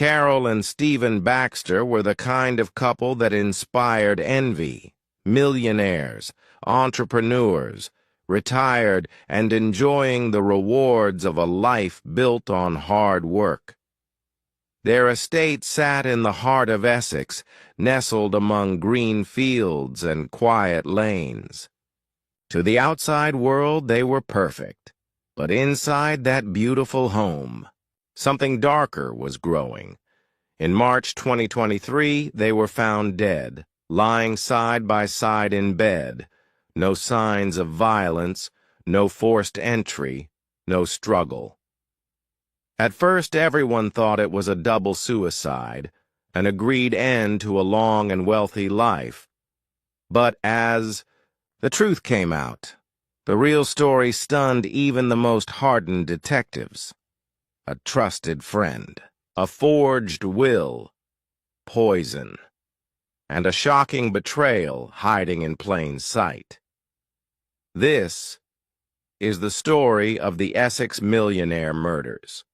Carol and Stephen Baxter were the kind of couple that inspired envy. Millionaires, entrepreneurs, retired and enjoying the rewards of a life built on hard work. Their estate sat in the heart of Essex, nestled among green fields and quiet lanes. To the outside world they were perfect, but inside that beautiful home, something darker was growing. In March 2023, they were found dead, lying side by side in bed. No signs of violence, no forced entry, no struggle. At first, everyone thought it was a double suicide, an agreed end to a long and wealthy life. But as the truth came out, the real story stunned even the most hardened detectives. A trusted friend, a forged will, poison, and a shocking betrayal hiding in plain sight. This is the story of the Essex millionaire murders.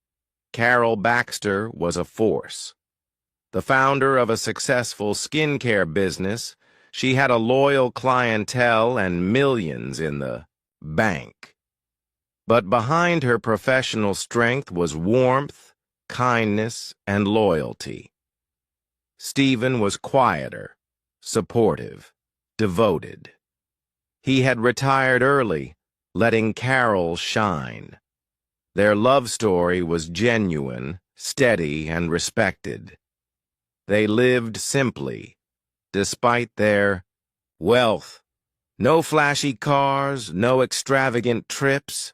Carol Baxter was a force. The founder of a successful skincare business, she had a loyal clientele and millions in the bank. But behind her professional strength was warmth, kindness, and loyalty. Stephen was quieter, supportive, devoted. He had retired early, letting Carol shine. Their love story was genuine, steady, and respected. They lived simply, despite their wealth. No flashy cars, no extravagant trips.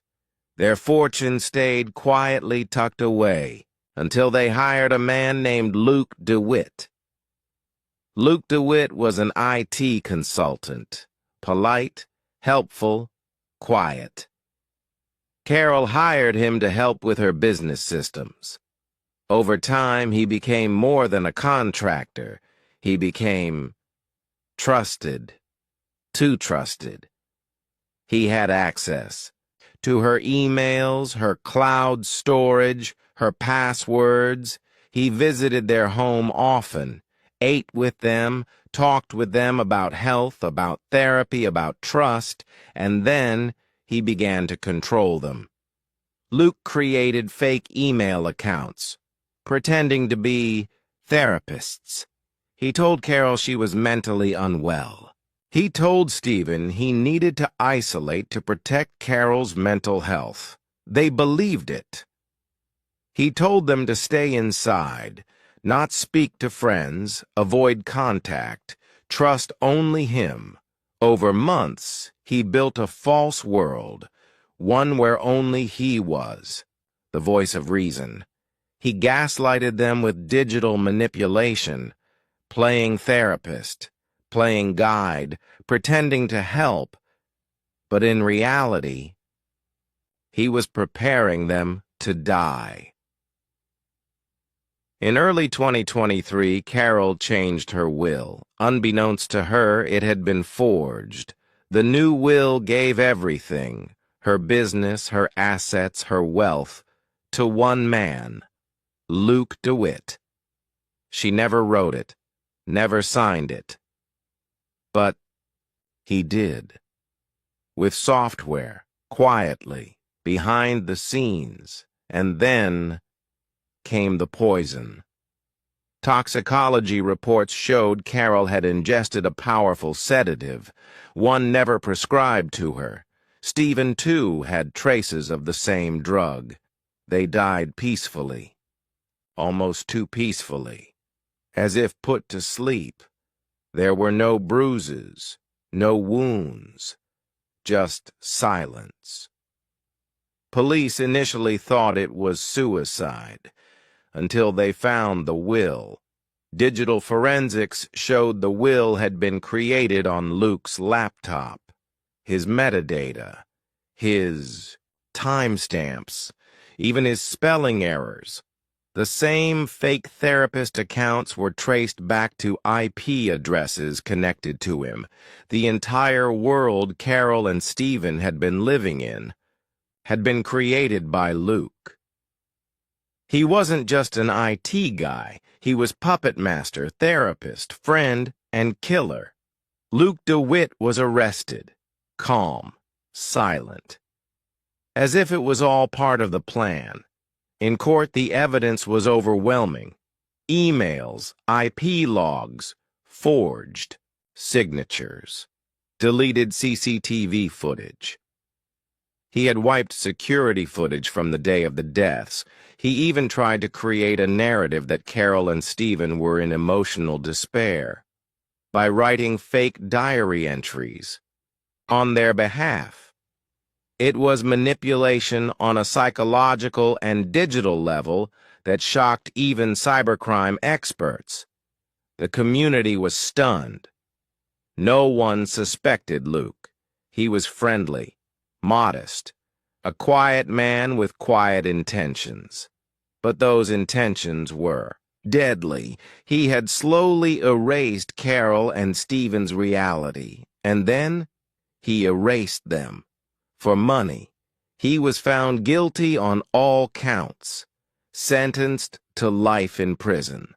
Their fortune stayed quietly tucked away until they hired a man named Luke DeWitt. Luke DeWitt was an IT consultant, polite, helpful, quiet. Carol hired him to help with her business systems. Over time, he became more than a contractor. He became trusted, too trusted. He had access to her emails, her cloud storage, her passwords. He visited their home often, ate with them, talked with them about health, about therapy, about trust, and then he began to control them. Luke created fake email accounts, pretending to be therapists. He told Carol she was mentally unwell. He told Stephen he needed to isolate to protect Carol's mental health. They believed it. He told them to stay inside, not speak to friends, avoid contact, trust only him. Over months, he built a false world, one where only he was, the voice of reason. He gaslighted them with digital manipulation, playing therapist, playing guide, pretending to help, but in reality, he was preparing them to die. In early 2023, Carol changed her will. Unbeknownst to her, it had been forged. The new will gave everything, her business, her assets, her wealth, to one man, Luke DeWitt. She never wrote it, never signed it. But he did. With software, quietly, behind the scenes, and then came the poison. Toxicology reports showed Carol had ingested a powerful sedative, one never prescribed to her. Stephen, too, had traces of the same drug. They died peacefully, almost too peacefully, as if put to sleep. There were no bruises, no wounds, just silence. Police initially thought it was suicide, until they found the will. Digital forensics showed the will had been created on Luke's laptop. His metadata, his timestamps, even his spelling errors. The same fake therapist accounts were traced back to IP addresses connected to him. The entire world Carol and Stephen had been living in had been created by Luke. He wasn't just an IT guy. He was puppet master, therapist, friend, and killer. Luke DeWitt was arrested, calm, silent, as if it was all part of the plan. In court, the evidence was overwhelming. Emails, IP logs, forged signatures, deleted CCTV footage. He had wiped security footage from the day of the deaths. He even tried to create a narrative that Carol and Stephen were in emotional despair by writing fake diary entries on their behalf. It was manipulation on a psychological and digital level that shocked even cybercrime experts. The community was stunned. No one suspected Luke. He was friendly, modest, a quiet man with quiet intentions. But those intentions were deadly. He had slowly erased Carol and Stephen's reality, and then he erased them. For money, he was found guilty on all counts, sentenced to life in prison.